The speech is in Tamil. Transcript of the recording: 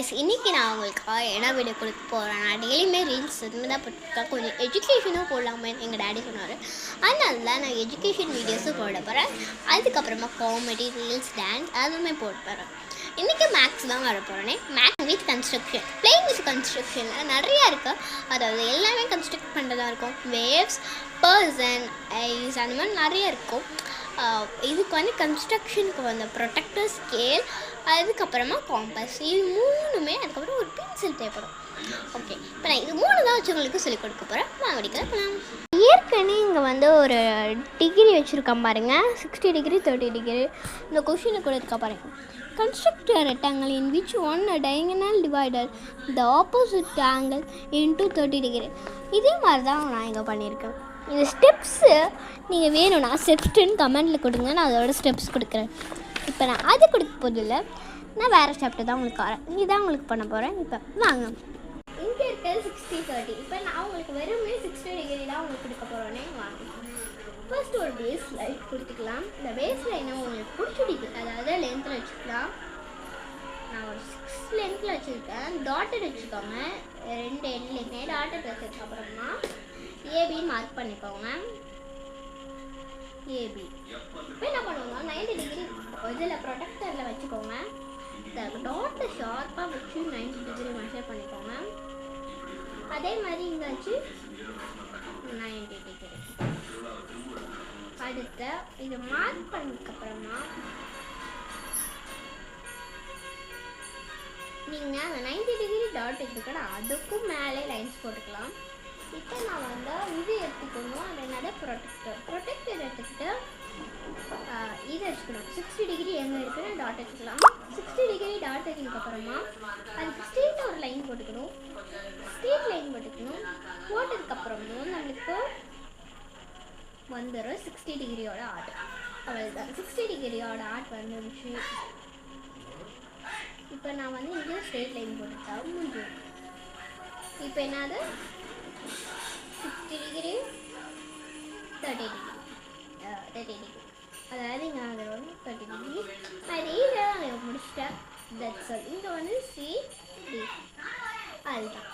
கைஸ், இன்றைக்கி நான் உங்களுக்கு என்ன வீடியோ கொடுக்க போகிறேன். நான் டெய்லியுமே ரீல்ஸ் இதுமாதிரி தான் போட்டுருக்கேன். கொஞ்சம் எஜுகேஷனும் போடலாமே எங்கள் டேடி சொன்னார். அதனால தான் நான் எஜுகேஷன் வீடியோஸும் போட போகிறேன். அதுக்கப்புறமா காமெடி, ரீல்ஸ், டான்ஸ் அதுவுமே போட போகிறேன். இன்றைக்கி மேக்ஸ் தான் வர போகிறேனே. Maths with construction, playing with கன்ஸ்ட்ரக்ஷனில் நிறையா இருக்குது. அதாவது எல்லாமே கன்ஸ்ட்ரக்ட் பண்ணுறதா இருக்கும். வேவ்ஸ், பர்சன், ஐஸ் அந்த மாதிரி நிறைய இருக்கும். இதுக்கு வந்து கன்ஸ்ட்ரக்ஷனுக்கு வந்து ப்ரொடெக்டர், ஸ்கேல், அதுக்கப்புறமா காம்பஸ், இது மூணுமே, அதுக்கப்புறம் ஒரு பென்சில் தேவைப்படும். ஓகே, இப்போ நான் இது மூணு தான் வச்சு உங்களுக்கு சொல்லிக் கொடுக்க போகிறேன். வாங்கடிக்கலாம் போகலாம். ஏற்கனவே இங்கே வந்து ஒரு டிகிரி வச்சுருக்கேன் பாருங்கள், 60 டிகிரி 30 டிகிரி. இந்த கொஷினை கூட இருக்கா பாருங்கள். Construct a rectangle in which one a diagonal divided the opposite angle into 30 degree. இதே மாதிரி தான் நான் இங்கே பண்ணியிருக்கேன். இந்த ஸ்டெப்ஸு நீங்கள் வேணும்னா ஸ்டெப்ஸ்ன்னு கமெண்டில் கொடுங்க, நான் அதோட ஸ்டெப்ஸ் கொடுக்குறேன். இப்போ நான் அது கொடுக்க போதில்லை, நான் வேறு ஸ்டெப்ட்டு தான் உங்களுக்கு வரேன். இதுதான் உங்களுக்கு பண்ண போகிறேன். இப்போ வாங்க. இங்கே இருக்கிறது 60-30. இப்போ நான் உங்களுக்கு வெறுமே 60 டிகிரி தான் உங்களுக்கு கொடுக்க போகிறேன்னே. வாங்க, ஃபர்ஸ்ட் ஒரு பேஸ் லைட் கொடுத்துக்கலாம். இந்த பேஸ் லைனை உங்களுக்கு பிடிச்சிடிக்கு, அதாவது லென்த்தில் வச்சுக்கலாம். நான் ஒரு 6 லென்த்தில் வச்சுருக்கேன். டாட்டட் வச்சுக்கோங்க, 2 எண்ட்லேயுமே டாட்டட் வச்சதுக்கப்புறமா ஏபி மார்க் பண்ணிக்கோங்க. ஏபி இப்போ என்ன பண்ணுவோங்க, 90 டிகிரி இதில் ப்ரொடெக்டரில் வச்சுக்கோங்க. இந்த டாட்டை ஷார்ப்பாக வச்சு 90 டிகிரி மெஷர் பண்ணிக்கோங்க. அதே மாதிரி இங்கே வச்சு 90 டிகிரி. அடுத்து இது மார்க் பண்ணதுக்கப்புறமா நீங்கள் அந்த 90 டிகிரி டாட் எடுத்துக்கிற அதுக்கும் மேலே லைன்ஸ் போட்டுக்கலாம். இப்போ நான் வந்து இது எடுத்துக்கணும், அது என்னது ப்ரொடெக்டர் எடுத்துக்கிட்டு இது வச்சுக்கணும். 60 டிகிரி எங்கே இருக்குன்னு டாட் எடுத்துக்கலாம். 60 டிகிரி டாட் எடுத்ததுக்கப்புறமா அதுக்கு ஸ்ட்ரெயிட்டாக ஒரு லைன் போட்டுக்கணும். ஸ்ட்ரெயிட் லைன் போட்டதுக்கப்புறமும் நம்மளுக்கு வந்துடும் 60 டிகிரியோட ஆர்ட். அவ்வளோதான், 60 டிகிரியோட ஆர்ட் வந்துருச்சு. இப்போ நான் வந்து இங்கே ஸ்ட்ரெயிட் லைன் போட்டுட்டா முடிஞ்சிடும். இப்போ என்னது 60 டிகிரி 30 டிகிரி, அதாவது இங்கே அதில் வந்து 30 டிகிரி. அதே இதை நான் முடிச்சிட்டேன். That's all. இங்கே வந்து சி டி, அதுதான்.